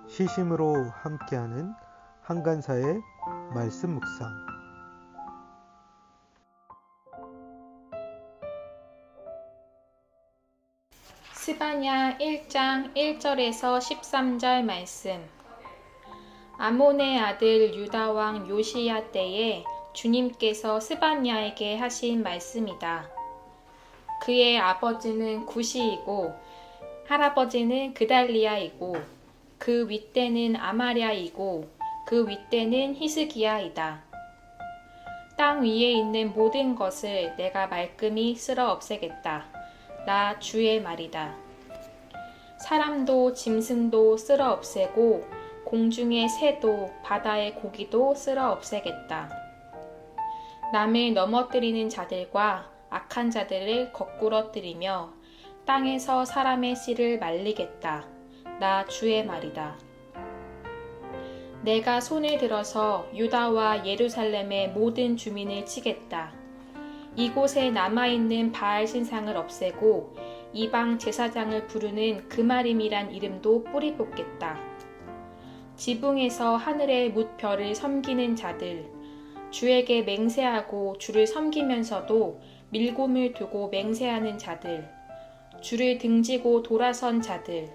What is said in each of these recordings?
시심으로 함께하는 한간사의 말씀 묵상. 스바냐 1장 1절에서 13절 말씀. 아몬의 아들 유다 왕 요시야 때에 주님께서 스바냐에게 하신 말씀이다. 그의 아버지는 구시이고 할아버지는 그달리야이고 그 윗대는 아마랴이고 그 윗대는 히스기야이다. 땅 위에 있는 모든 것을 내가 말끔히 쓸어 없애겠다. 나 주의 말이다. 사람도 짐승도 쓸어 없애고 공중의 새도 바다의 고기도 쓸어 없애겠다. 남을 넘어뜨리는 자들과 악한 자들을 거꾸러뜨리며 땅에서 사람의 씨를 말리겠다. 나 주의 말이다. 내가 손을 들어서 유다와 예루살렘의 모든 주민을 치겠다. 이곳에 남아있는 바알 신상을 없애고 이방 제사장을 부르는 그마림이란 이름도 뿌리 뽑겠다. 지붕에서 하늘의 뭇별을 섬기는 자들, 주에게 맹세하고 주를 섬기면서도 밀곰을 두고 맹세하는 자들, 주를 등지고 돌아선 자들,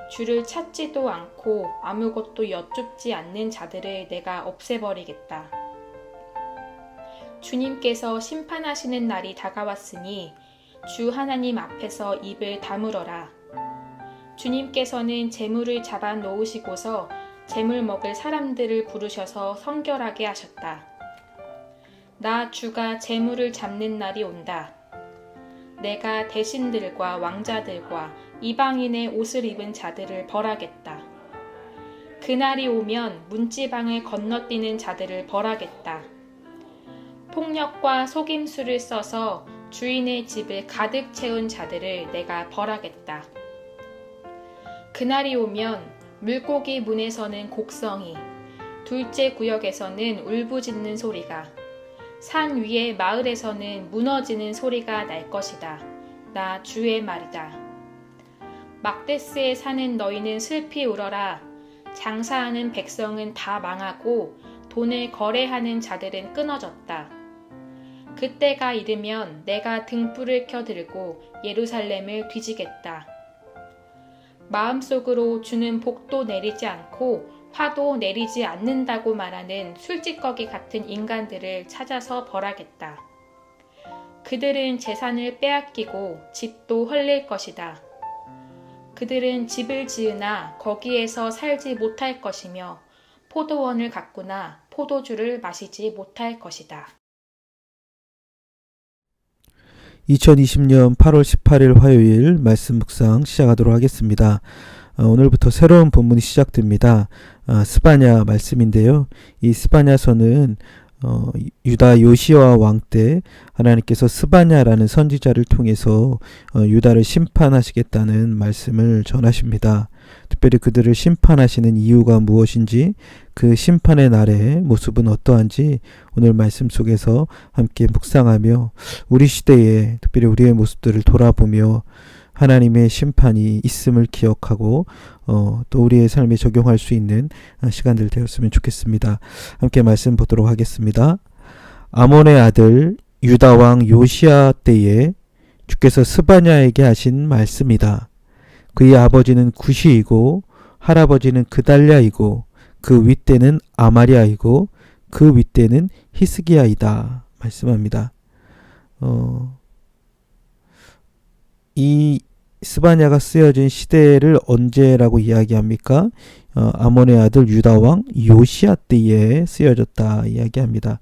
주를 찾지도 않고 아무것도 여쭙지 않는 자들을 내가 없애버리겠다. 주님께서 심판하시는 날이 다가왔으니 주 하나님 앞에서 입을 다물어라. 주님께서는 재물을 잡아 놓으시고서 재물 먹을 사람들을 부르셔서 성결하게 하셨다. 나 주가 재물을 잡는 날이 온다. 내가 대신들과 왕자들과 이방인의 옷을 입은 자들을 벌하겠다. 그날이 오면 문지방을 건너뛰는 자들을 벌하겠다. 폭력과 속임수를 써서 주인의 집을 가득 채운 자들을 내가 벌하겠다. 그날이 오면 물고기 문에서는 곡성이, 둘째 구역에서는 울부짖는 소리가, 산 위의 마을에서는 무너지는 소리가 날 것이다. 나 주의 말이다. 막데스에 사는 너희는 슬피 울어라. 장사하는 백성은 다 망하고 돈을 거래하는 자들은 끊어졌다. 그때가 이르면 내가 등불을 켜들고 예루살렘을 뒤지겠다. 마음속으로 주는 복도 내리지 않고 화도 내리지 않는다고 말하는 술찌꺼기 같은 인간들을 찾아서 벌하겠다. 그들은 재산을 빼앗기고 집도 헐릴 것이다. 그들은 집을 지으나 거기에서 살지 못할 것이며 포도원을 가꾸나 포도주를 마시지 못할 것이다. 2020년 8월 18일 화요일 말씀 묵상 시작하도록 하겠습니다. 오늘부터 새로운 본문이 시작됩니다. 스바냐 말씀인데요. 이 스바냐서는 유다 요시야 왕 때 하나님께서 스바냐라는 선지자를 통해서 유다를 심판하시겠다는 말씀을 전하십니다. 특별히 그들을 심판하시는 이유가 무엇인지, 그 심판의 날의 모습은 어떠한지 오늘 말씀 속에서 함께 묵상하며 우리 시대에 특별히 우리의 모습들을 돌아보며 하나님의 심판이 있음을 기억하고 또 우리의 삶에 적용할 수 있는 시간들 되었으면 좋겠습니다. 함께 말씀 보도록 하겠습니다. 아몬의 아들 유다 왕 요시야 때에 주께서 스바냐에게 하신 말씀이다. 그의 아버지는 구시이고 할아버지는 그달랴이고 그 윗대는 아마랴이고 그 윗대는 히스기야이다 말씀합니다. 이 스바냐가 쓰여진 시대를 언제라고 이야기합니까? 아몬의 아들 유다 왕 요시야 때에 쓰여졌다 이야기합니다.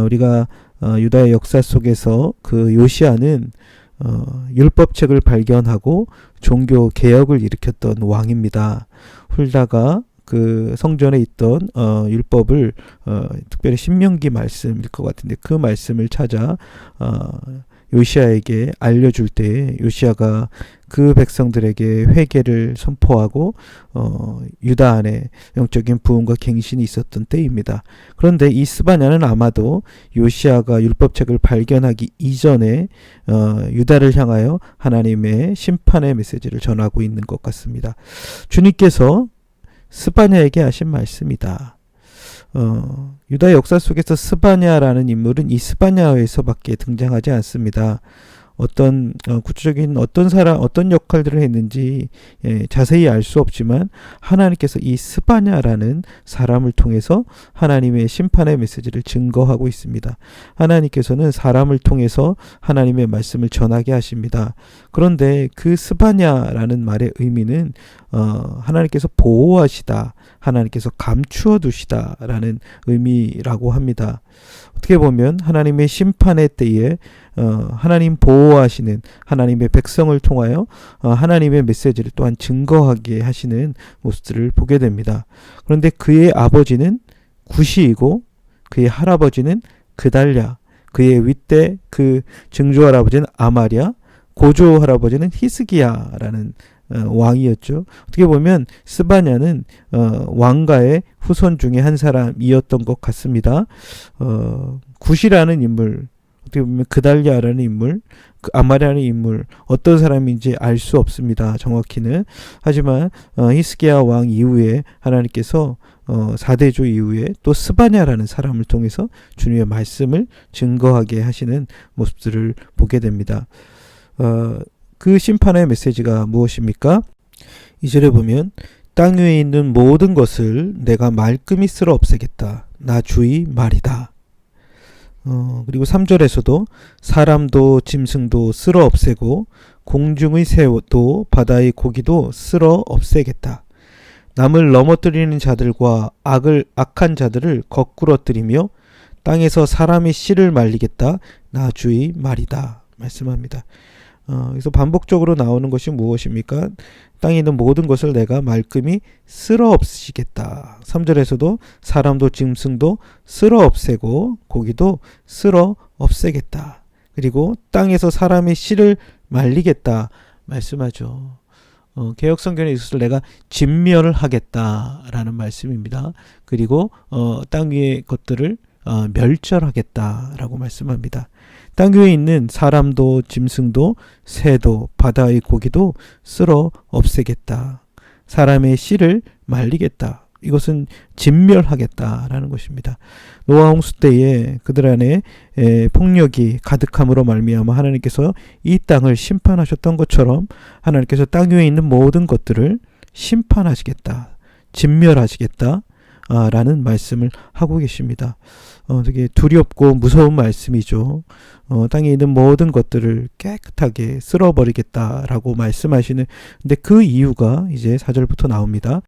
우리가 유다의 역사 속에서 그 요시야는 율법책을 발견하고 종교 개혁을 일으켰던 왕입니다. 훌다가 그 성전에 있던 율법을 특별히 신명기 말씀일 것 같은데 그 말씀을 찾아 요시야에게 알려줄 때 요시야가 그 백성들에게 회개를 선포하고 유다 안에 영적인 부흥과 갱신이 있었던 때입니다. 그런데 이 스바냐는 아마도 요시야가 율법책을 발견하기 이전에 유다를 향하여 하나님의 심판의 메시지를 전하고 있는 것 같습니다. 주님께서 스바냐에게 하신 말씀이다. 유다 역사 속에서 스바냐라는 인물은 이 스바냐에서밖에 등장하지 않습니다. 어떤 구체적인 어떤 사람 어떤 역할들을 했는지 자세히 알 수 없지만 하나님께서 이 스바냐라는 사람을 통해서 하나님의 심판의 메시지를 증거하고 있습니다. 하나님께서는 사람을 통해서 하나님의 말씀을 전하게 하십니다. 그런데 그 스바냐라는 말의 의미는 하나님께서 보호하시다, 하나님께서 감추어 두시다라는 의미라고 합니다. 어떻게 보면 하나님의 심판의 때에 하나님 보호하시는 하나님의 백성을 통하여 하나님의 메시지를 또한 증거하게 하시는 모습들을 보게 됩니다. 그런데 그의 아버지는 구시이고 그의 할아버지는 그달랴, 그의 윗대 그 증조 할아버지는 아마랴, 고조 할아버지는 히스기야라는 왕이었죠. 어떻게 보면 스바냐는 왕가의 후손 중에 한 사람이었던 것 같습니다. 구시라는 인물, 어떻게 보면 그달랴라는 인물, 아마랴라는 인물 어떤 사람인지 알 수 없습니다. 정확히는. 하지만 히스기야 왕 이후에 하나님께서 4대조 이후에 또 스바냐라는 사람을 통해서 주님의 말씀을 증거하게 하시는 모습들을 보게 됩니다. 그 심판의 메시지가 무엇입니까? 2절에 보면 땅 위에 있는 모든 것을 내가 말끔히 쓸어 없애겠다. 나 주의 말이다. 그리고 3절에서도 사람도 짐승도 쓸어 없애고 공중의 새도 바다의 고기도 쓸어 없애겠다. 남을 넘어뜨리는 자들과 악한 자들을 거꾸러뜨리며 땅에서 사람의 씨를 말리겠다. 나 주의 말이다. 말씀합니다. 그래서 반복적으로 나오는 것이 무엇입니까? 땅에 있는 모든 것을 내가 말끔히 쓸어 없애시겠다. 3절에서도 사람도 짐승도 쓸어 없애고 고기도 쓸어 없애겠다. 그리고 땅에서 사람의 씨를 말리겠다 말씀하죠. 개역성경에 이것을 내가 진멸을 하겠다라는 말씀입니다. 그리고 땅 위의 것들을 멸절하겠다라고 말씀합니다. 땅 위에 있는 사람도 짐승도 새도 바다의 고기도 쓸어 없애겠다. 사람의 씨를 말리겠다. 이것은 진멸하겠다라는 것입니다. 노아 홍수 때에 그들 안에 폭력이 가득함으로 말미암아 하나님께서 이 땅을 심판하셨던 것처럼 하나님께서 땅 위에 있는 모든 것들을 심판하시겠다. 진멸하시겠다. 라는 말씀을 하고 계십니다. 되게 두렵고 무서운 말씀이죠. 땅에 있는 모든 것들을 깨끗하게 쓸어버리겠다라고 말씀하시는, 근데 그 이유가 이제 4절부터 나옵니다.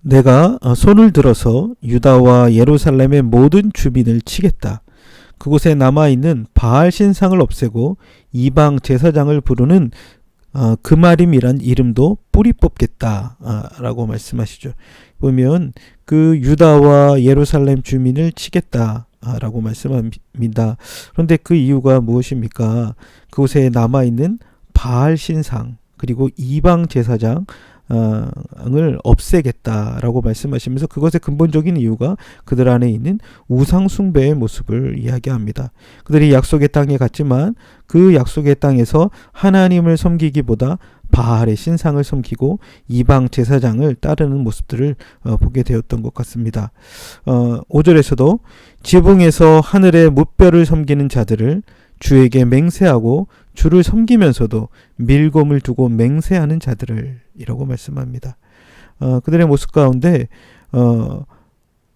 내가 손을 들어서 유다와 예루살렘의 모든 주민을 치겠다. 그곳에 남아있는 바알 신상을 없애고 이방 제사장을 부르는 그마림이란 이름도 뿌리 뽑겠다 라고 말씀하시죠. 보면 그 유다와 예루살렘 주민을 치겠다 라고 말씀합니다. 그런데 그 이유가 무엇입니까? 그곳에 남아있는 바알 신상 그리고 이방 제사장 을 없애겠다라고 말씀하시면서 그것의 근본적인 이유가 그들 안에 있는 우상 숭배의 모습을 이야기합니다. 그들이 약속의 땅에 갔지만 그 약속의 땅에서 하나님을 섬기기보다 바알의 신상을 섬기고 이방 제사장을 따르는 모습들을 보게 되었던 것 같습니다. 5절에서도 지붕에서 하늘의 뭇별을 섬기는 자들을 주에게 맹세하고 주를 섬기면서도 밀곰을 두고 맹세하는 자들을 이라고 말씀합니다. 그들의 모습 가운데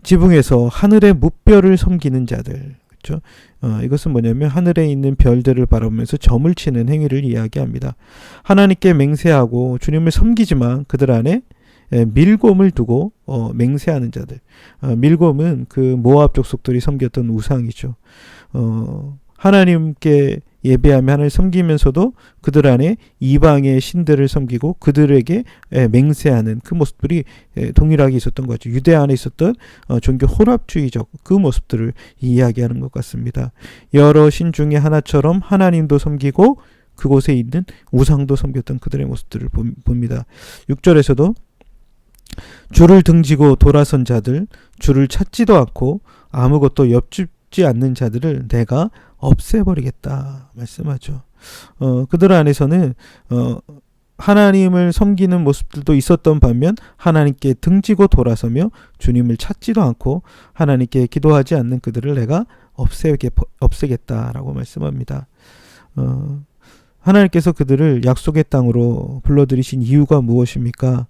지붕에서 하늘의 뭇별을 섬기는 자들, 그렇죠? 이것은 뭐냐면 하늘에 있는 별들을 바라보면서 점을 치는 행위를 이야기합니다. 하나님께 맹세하고 주님을 섬기지만 그들 안에 밀곰을 두고 맹세하는 자들. 밀곰은 그 모압 족속들이 섬겼던 우상이죠. 하나님께 예배하며 하나님을 섬기면서도 그들 안에 이방의 신들을 섬기고 그들에게 맹세하는 그 모습들이 동일하게 있었던 거죠. 유대 안에 있었던 종교 혼합주의적 그 모습들을 이야기하는 것 같습니다. 여러 신 중에 하나처럼 하나님도 섬기고 그곳에 있는 우상도 섬겼던 그들의 모습들을 봅니다. 6절에서도 주를 등지고 돌아선 자들, 주를 찾지도 않고 아무것도 엽줍지 않는 자들을 내가 없애버리겠다 말씀하죠. 그들 안에서는 하나님을 섬기는 모습들도 있었던 반면 하나님께 등지고 돌아서며 주님을 찾지도 않고 하나님께 기도하지 않는 그들을 내가 없애겠다라고 말씀합니다. 하나님께서 그들을 약속의 땅으로 불러들이신 이유가 무엇입니까?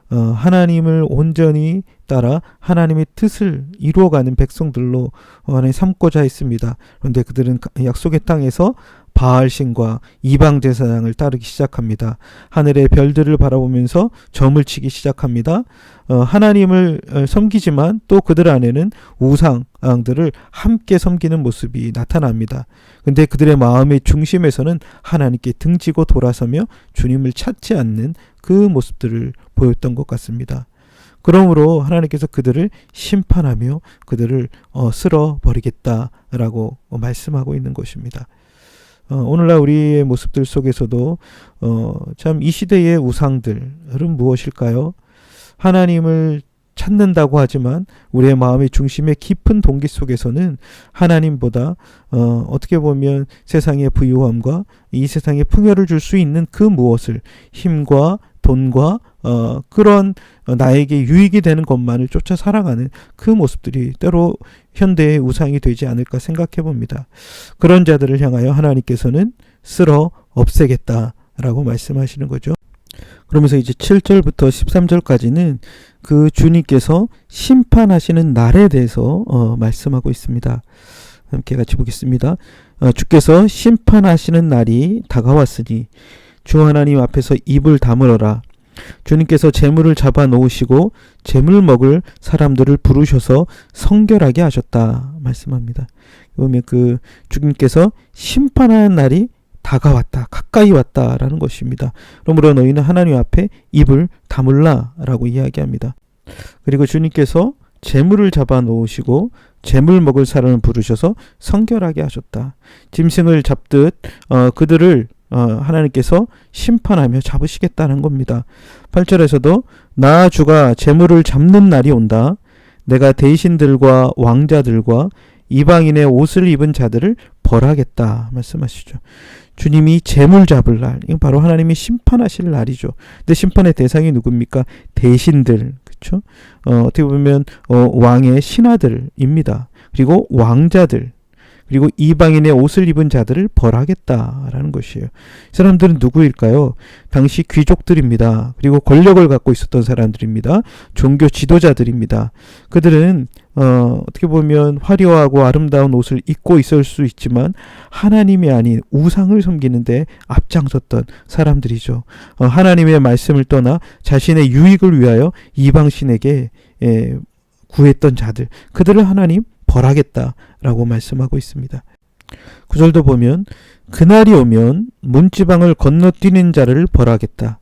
하나님을 온전히 따라 하나님의 뜻을 이루어가는 백성들로 하나님 삼고자 했습니다. 그런데 그들은 약속의 땅에서 바알신과 이방 제사장을 따르기 시작합니다. 하늘의 별들을 바라보면서 점을 치기 시작합니다. 하나님을 섬기지만 또 그들 안에는 우상들을 함께 섬기는 모습이 나타납니다. 근데 그들의 마음의 중심에서는 하나님께 등지고 돌아서며 주님을 찾지 않는 그 모습들을 보였던 것 같습니다. 그러므로 하나님께서 그들을 심판하며 그들을 쓸어버리겠다라고 말씀하고 있는 것입니다. 오늘날 우리의 모습들 속에서도 참 이 시대의 우상들은 무엇일까요? 하나님을 찾는다고 하지만 우리의 마음의 중심의 깊은 동기 속에서는 하나님보다 어떻게 보면 세상의 부유함과 이 세상의 풍요를 줄 수 있는 그 무엇을 힘과 돈과 그런 나에게 유익이 되는 것만을 쫓아 살아가는 그 모습들이 때로 현대의 우상이 되지 않을까 생각해 봅니다. 그런 자들을 향하여 하나님께서는 쓸어 없애겠다라고 말씀하시는 거죠. 그러면서 이제 7절부터 13절까지는 그 주님께서 심판하시는 날에 대해서 말씀하고 있습니다. 함께 같이 보겠습니다. 주께서 심판하시는 날이 다가왔으니 주 하나님 앞에서 입을 다물어라. 주님께서 재물을 잡아 놓으시고 재물 먹을 사람들을 부르셔서 성결하게 하셨다 말씀합니다. 보면 그 주님께서 심판하는 날이 다가왔다, 가까이 왔다라는 것입니다. 그러므로 너희는 하나님 앞에 입을 다물라라고 이야기합니다. 그리고 주님께서 재물을 잡아 놓으시고 재물 먹을 사람을 부르셔서 성결하게 하셨다. 짐승을 잡듯 그들을 하나님께서 심판하며 잡으시겠다는 겁니다. 8절에서도 나 주가 재물을 잡는 날이 온다. 내가 대신들과 왕자들과 이방인의 옷을 입은 자들을 벌하겠다 말씀하시죠. 주님이 재물 잡을 날, 이건 바로 하나님이 심판하실 날이죠. 근데 심판의 대상이 누굽니까? 대신들, 그렇죠? 어떻게 보면 왕의 신하들입니다. 그리고 왕자들, 그리고 이방인의 옷을 입은 자들을 벌하겠다라는 것이에요. 이 사람들은 누구일까요? 당시 귀족들입니다. 그리고 권력을 갖고 있었던 사람들입니다. 종교 지도자들입니다. 그들은 어떻게 보면 화려하고 아름다운 옷을 입고 있을 수 있지만 하나님이 아닌 우상을 섬기는데 앞장섰던 사람들이죠. 하나님의 말씀을 떠나 자신의 유익을 위하여 이방신에게 구했던 자들, 그들을 하나님 벌하겠다라고 말씀하고 있습니다. 9절도 보면 그날이 오면 문지방을 건너뛰는 자를 벌하겠다.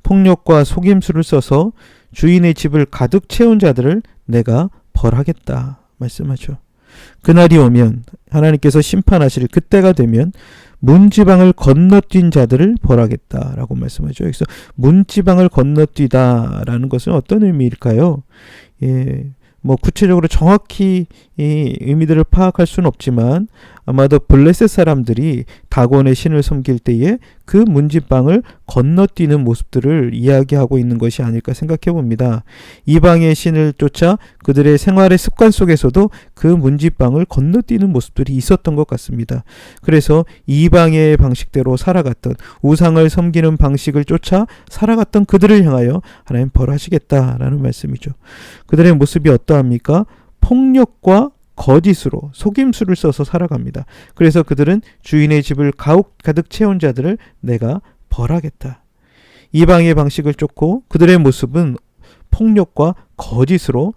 폭력과 속임수를 써서 주인의 집을 가득 채운 자들을 내가 벌하겠다 말씀하죠. 그날이 오면 하나님께서 심판하실 그때가 되면 문지방을 건너뛴 자들을 벌하겠다라고 말씀하죠. 그래서 문지방을 건너뛰다라는 것은 어떤 의미일까요? 구체적으로 정확히 이 의미들을 파악할 수는 없지만 아마도 블레셋 사람들이 다곤의 신을 섬길 때에 그 문지방을 건너뛰는 모습들을 이야기하고 있는 것이 아닐까 생각해 봅니다. 이방의 신을 쫓아 그들의 생활의 습관 속에서도 그 문지방을 건너뛰는 모습들이 있었던 것 같습니다. 그래서 이방의 방식대로 살아갔던, 우상을 섬기는 방식을 쫓아 살아갔던 그들을 향하여 하나님 벌하시겠다라는 말씀이죠. 그들의 모습이 어떠합니까? 폭력과 거짓으로, 속임수를 써서 살아갑니다. 그래서 그들은 주인의 집을 가득 채운 자들을 내가 벌하겠다. 이방의 방식을 쫓고 그들의 모습은 폭력과 거짓으로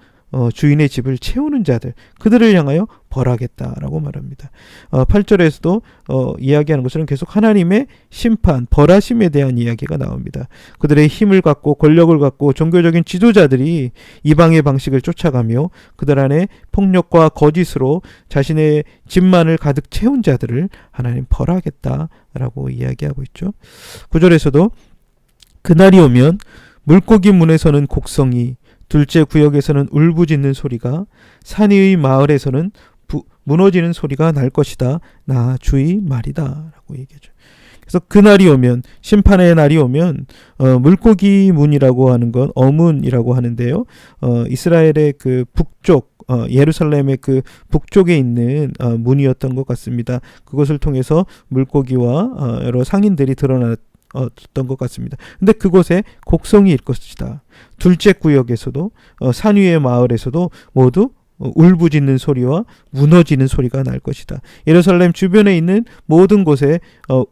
주인의 집을 채우는 자들, 그들을 향하여 벌하겠다라고 말합니다. 8절에서도 이야기하는 것처럼 계속 하나님의 심판, 벌하심에 대한 이야기가 나옵니다. 그들의 힘을 갖고 권력을 갖고 종교적인 지도자들이 이방의 방식을 쫓아가며 그들 안에 폭력과 거짓으로 자신의 집만을 가득 채운 자들을 하나님 벌하겠다라고 이야기하고 있죠. 9절에서도 그날이 오면 물고기 문에서는 곡성이, 둘째 구역에서는 울부짖는 소리가, 산 위의 마을에서는 무너지는 소리가 날 것이다. 나 주의 말이다 라고 얘기하죠. 그래서 그날이 오면, 심판의 날이 오면 물고기 문이라고 하는 건 어문이라고 하는데요. 이스라엘의 그 북쪽, 예루살렘의 그 북쪽에 있는 문이었던 것 같습니다. 그것을 통해서 물고기와 여러 상인들이 드러났던 것 같습니다. 근데 그곳에 곡성이 일 것이다. 둘째 구역에서도 산 위의 마을에서도 모두 울부짖는 소리와 무너지는 소리가 날 것이다. 예루살렘 주변에 있는 모든 곳에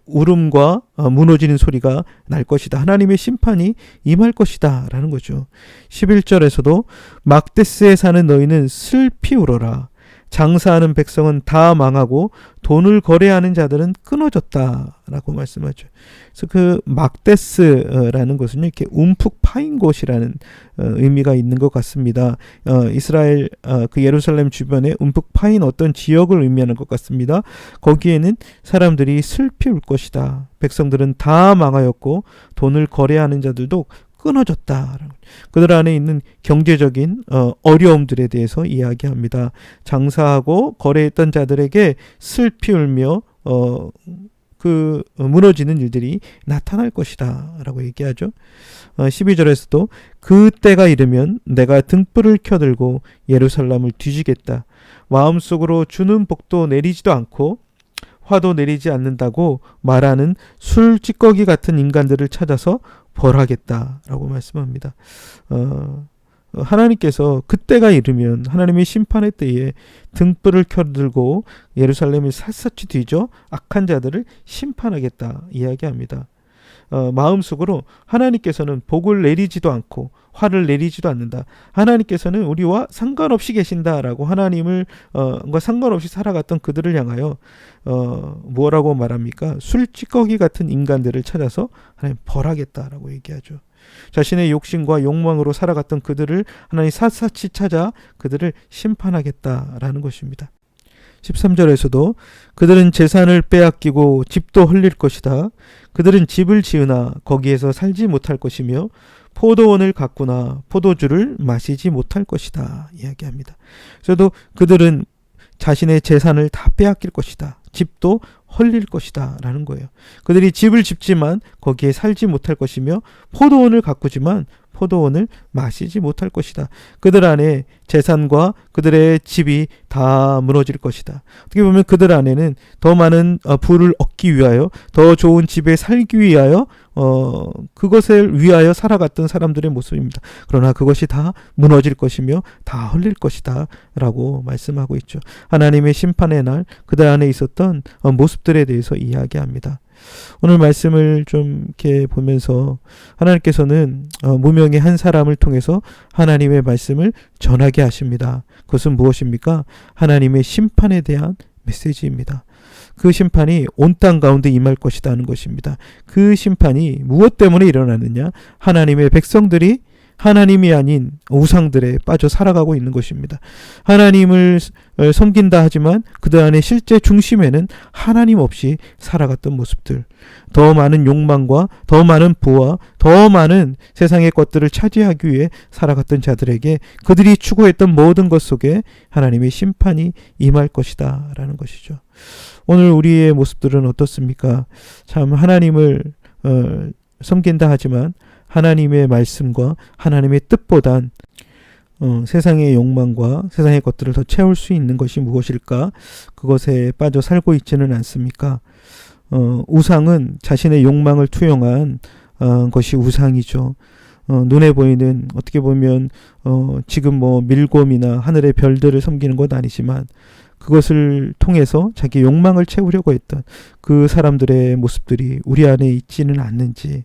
울음과 무너지는 소리가 날 것이다. 하나님의 심판이 임할 것이다 라는 거죠. 11절에서도 막데스에 사는 너희는 슬피 울어라. 장사하는 백성은 다 망하고 돈을 거래하는 자들은 끊어졌다라고 말씀하죠. 그래서 그 막데스라는 것은 이렇게 움푹 파인 곳이라는 의미가 있는 것 같습니다. 이스라엘 그 예루살렘 주변에 움푹 파인 어떤 지역을 의미하는 것 같습니다. 거기에는 사람들이 슬피 울 것이다. 백성들은 다 망하였고 돈을 거래하는 자들도 끊어졌다. 그들 안에 있는 경제적인 어려움들에 대해서 이야기합니다. 장사하고 거래했던 자들에게 슬피 울며 그 무너지는 일들이 나타날 것이다 라고 얘기하죠. 12절에서도 그 때가 이르면 내가 등불을 켜들고 예루살렘을 뒤지겠다. 마음속으로 주는 복도 내리지도 않고 화도 내리지 않는다고 말하는 술 찌꺼기 같은 인간들을 찾아서 벌하겠다라고 말씀합니다. 하나님께서 그때가 이르면 하나님의 심판의 때에 등불을 켜들고 예루살렘을 샅샅이 뒤져 악한 자들을 심판하겠다 이야기합니다. 마음속으로 하나님께서는 복을 내리지도 않고 화를 내리지도 않는다. 하나님께서는 우리와 상관없이 계신다라고 하나님을 상관없이 살아갔던 그들을 향하여 뭐라고 말합니까? 술찌꺼기 같은 인간들을 찾아서 하나님 벌하겠다라고 얘기하죠. 자신의 욕심과 욕망으로 살아갔던 그들을 하나님 샅샅이 찾아 그들을 심판하겠다라는 것입니다. 13절에서도 그들은 재산을 빼앗기고 집도 헐릴 것이다. 그들은 집을 지으나 거기에서 살지 못할 것이며 포도원을 가꾸나 포도주를 마시지 못할 것이다 이야기합니다. 그래도 그들은 자신의 재산을 다 빼앗길 것이다. 집도 헐릴 것이다 라는 거예요. 그들이 집을 짓지만 거기에 살지 못할 것이며 포도원을 가꾸지만 포도원을 마시지 못할 것이다. 그들 안에 재산과 그들의 집이 다 무너질 것이다. 어떻게 보면 그들 안에는 더 많은 부를 얻기 위하여 더 좋은 집에 살기 위하여 그것을 위하여 살아갔던 사람들의 모습입니다. 그러나 그것이 다 무너질 것이며 다 헐릴 것이다 라고 말씀하고 있죠. 하나님의 심판의 날 그들 안에 있었던 모습들에 대해서 이야기합니다. 오늘 말씀을 좀 이렇게 보면서 하나님께서는 무명의 한 사람을 통해서 하나님의 말씀을 전하게 하십니다. 그것은 무엇입니까? 하나님의 심판에 대한 메시지입니다. 그 심판이 온 땅 가운데 임할 것이라는 것입니다. 그 심판이 무엇 때문에 일어나느냐? 하나님의 백성들이 하나님이 아닌 우상들에 빠져 살아가고 있는 것입니다. 하나님을 섬긴다 하지만 그들 안에 실제 중심에는 하나님 없이 살아갔던 모습들, 더 많은 욕망과 더 많은 부와 더 많은 세상의 것들을 차지하기 위해 살아갔던 자들에게 그들이 추구했던 모든 것 속에 하나님의 심판이 임할 것이다 라는 것이죠. 오늘 우리의 모습들은 어떻습니까? 참 하나님을 섬긴다 하지만 하나님의 말씀과 하나님의 뜻보단 세상의 욕망과 세상의 것들을 더 채울 수 있는 것이 무엇일까? 그것에 빠져 살고 있지는 않습니까? 우상은 자신의 욕망을 투영한 것이 우상이죠. 눈에 보이는 어떻게 보면 지금 뭐 밀곰이나 하늘의 별들을 섬기는 것 아니지만 그것을 통해서 자기 욕망을 채우려고 했던 그 사람들의 모습들이 우리 안에 있지는 않는지,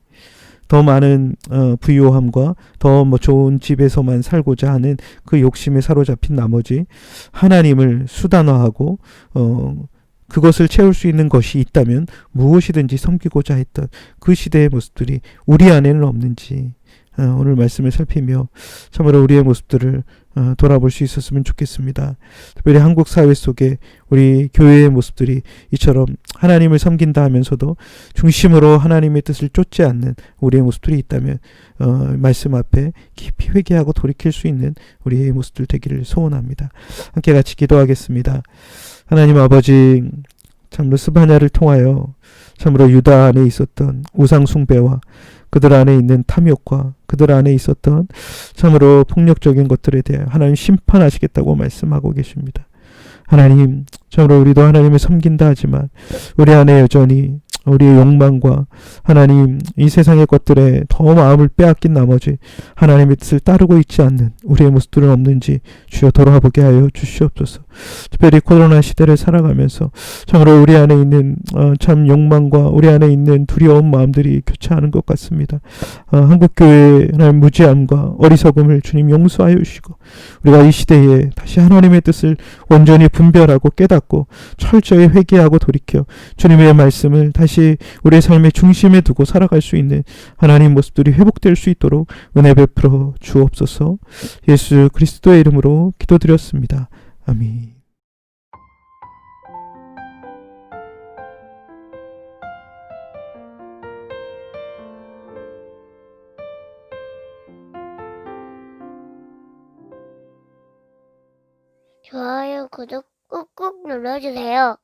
더 많은 부유함과 더 좋은 집에서만 살고자 하는 그 욕심에 사로잡힌 나머지 하나님을 수단화하고 그것을 채울 수 있는 것이 있다면 무엇이든지 섬기고자 했던 그 시대의 모습들이 우리 안에는 없는지 오늘 말씀을 살피며 참으로 우리의 모습들을 돌아볼 수 있었으면 좋겠습니다. 특별히 한국 사회 속에 우리 교회의 모습들이 이처럼 하나님을 섬긴다 하면서도 중심으로 하나님의 뜻을 쫓지 않는 우리의 모습들이 있다면 말씀 앞에 깊이 회개하고 돌이킬 수 있는 우리의 모습들 되기를 소원합니다. 함께 같이 기도하겠습니다. 하나님 아버지, 참으로 스바냐를 통하여 참으로 유다 안에 있었던 우상 숭배와 그들 안에 있는 탐욕과 그들 안에 있었던 참으로 폭력적인 것들에 대해 하나님 심판하시겠다고 말씀하고 계십니다. 하나님, 참으로 우리도 하나님을 섬긴다 하지만 우리 안에 여전히 우리의 욕망과 하나님 이 세상의 것들에 더 마음을 빼앗긴 나머지 하나님의 뜻을 따르고 있지 않는 우리의 모습들은 없는지 주여 돌아보게 하여 주시옵소서. 특별히 코로나 시대를 살아가면서 참으로 우리 안에 있는 참 욕망과 우리 안에 있는 두려운 마음들이 교차하는 것 같습니다. 한국교회의 하나님 무지함과 어리석음을 주님 용서하여 주시고 우리가 이 시대에 다시 하나님의 뜻을 온전히 분별하고 깨닫고 철저히 회개하고 돌이켜 주님의 말씀을 다시 우리의 삶의 중심에 두고 살아갈 수 있는 하나님 모습들이 회복될 수 있도록 은혜 베풀어 주옵소서. 예수 그리스도의 이름으로 기도드렸습니다. 아멘. 좋아요, 구독 꾹꾹 눌러주세요.